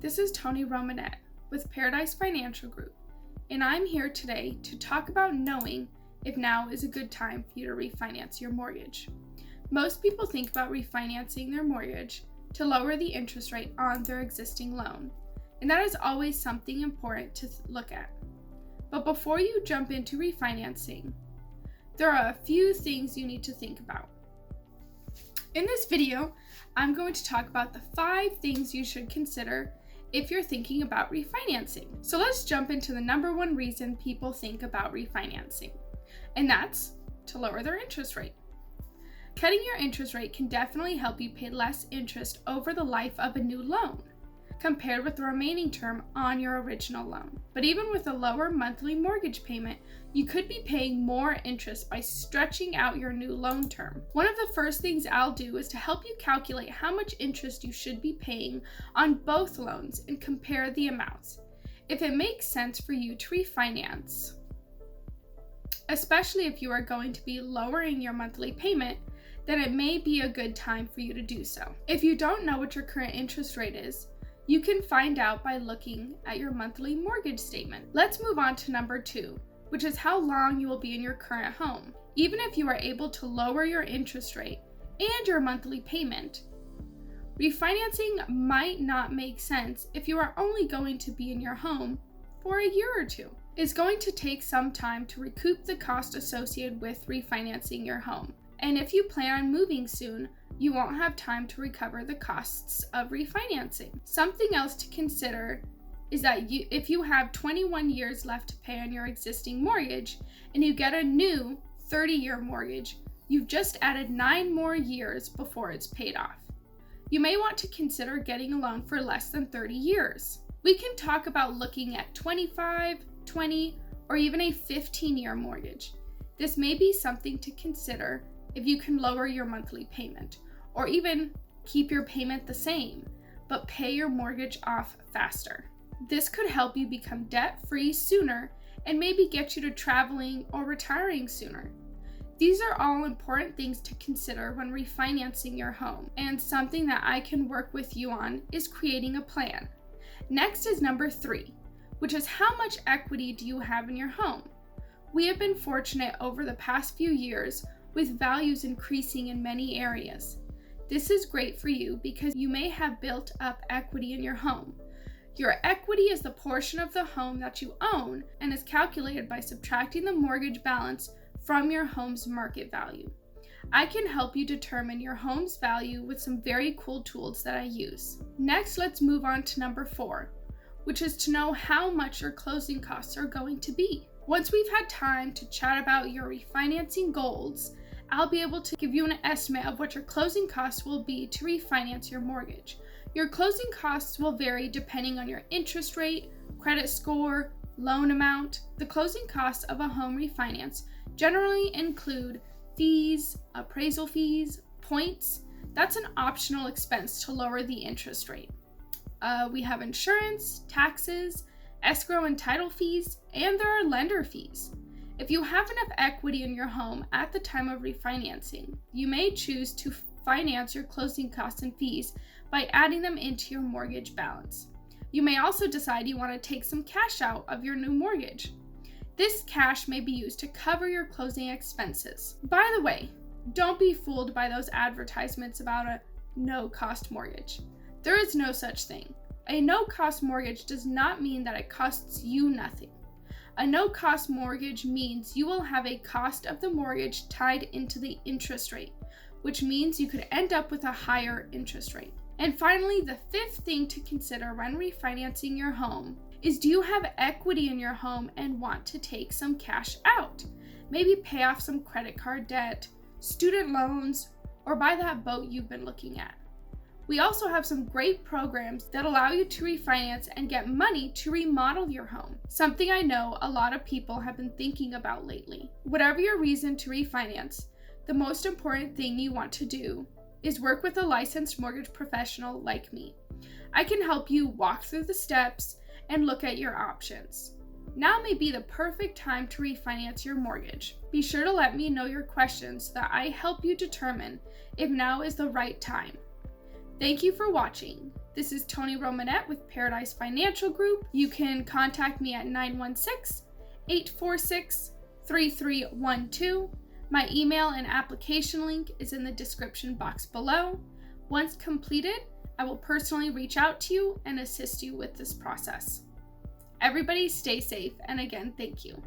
this is Toni Romanet with Paradise Financial Group, and I'm here today to talk about knowing if now is a good time for you to refinance your mortgage. Most people think about refinancing their mortgage to lower the interest rate on their existing loan, and that is always something important to look at. But before you jump into refinancing, there are a few things you need to think about. In this video, I'm going to talk about the 5 things you should consider if you're thinking about refinancing. So let's jump into the number one reason people think about refinancing, and that's to lower their interest rate. Cutting your interest rate can definitely help you pay less interest over the life of a new loan, compared with the remaining term on your original loan. But even with a lower monthly mortgage payment, you could be paying more interest by stretching out your new loan term. One of the first things I'll do is to help you calculate how much interest you should be paying on both loans and compare the amounts. If it makes sense for you to refinance, especially if you are going to be lowering your monthly payment, then it may be a good time for you to do so. If you don't know what your current interest rate is, you can find out by looking at your monthly mortgage statement. Let's move on to number 2, which is how long you will be in your current home. Even if you are able to lower your interest rate and your monthly payment, refinancing might not make sense if you are only going to be in your home for a year or two. It's going to take some time to recoup the cost associated with refinancing your home. And if you plan on moving soon, you won't have time to recover the costs of refinancing. Something else to consider is that if you have 21 years left to pay on your existing mortgage and you get a new 30-year mortgage, you've just added 9 more years before it's paid off. You may want to consider getting a loan for less than 30 years. We can talk about looking at 25, 20, or even a 15-year mortgage. This may be something to consider if you can lower your monthly payment, or even keep your payment the same, but pay your mortgage off faster. This could help you become debt-free sooner and maybe get you to traveling or retiring sooner. These are all important things to consider when refinancing your home, and something that I can work with you on is creating a plan. Next is number 3, which is how much equity do you have in your home? We have been fortunate over the past few years with values increasing in many areas. This is great for you because you may have built up equity in your home. Your equity is the portion of the home that you own and is calculated by subtracting the mortgage balance from your home's market value. I can help you determine your home's value with some very cool tools that I use. Next, let's move on to number 4, which is to know how much your closing costs are going to be. Once we've had time to chat about your refinancing goals, I'll be able to give you an estimate of what your closing costs will be to refinance your mortgage. Your closing costs will vary depending on your interest rate, credit score, loan amount. The closing costs of a home refinance generally include fees, appraisal fees, points. That's an optional expense to lower the interest rate. We have insurance, taxes, escrow and title fees, and there are lender fees. If you have enough equity in your home at the time of refinancing, you may choose to finance your closing costs and fees by adding them into your mortgage balance. You may also decide you want to take some cash out of your new mortgage. This cash may be used to cover your closing expenses. By the way, don't be fooled by those advertisements about a no-cost mortgage. There is no such thing. A no-cost mortgage does not mean that it costs you nothing. A no-cost mortgage means you will have a cost of the mortgage tied into the interest rate, which means you could end up with a higher interest rate. And finally, the 5th thing to consider when refinancing your home is, do you have equity in your home and want to take some cash out? Maybe pay off some credit card debt, student loans, or buy that boat you've been looking at. We also have some great programs that allow you to refinance and get money to remodel your home, something I know a lot of people have been thinking about lately. Whatever your reason to refinance, the most important thing you want to do is work with a licensed mortgage professional like me. I can help you walk through the steps and look at your options. Now may be the perfect time to refinance your mortgage. Be sure to let me know your questions so that I help you determine if now is the right time. Thank you for watching. This is Toni Romanet with Paradise Financial Group. You can contact me at 916-846-3312. My email and application link is in the description box below. Once completed, I will personally reach out to you and assist you with this process. Everybody stay safe, and again, thank you.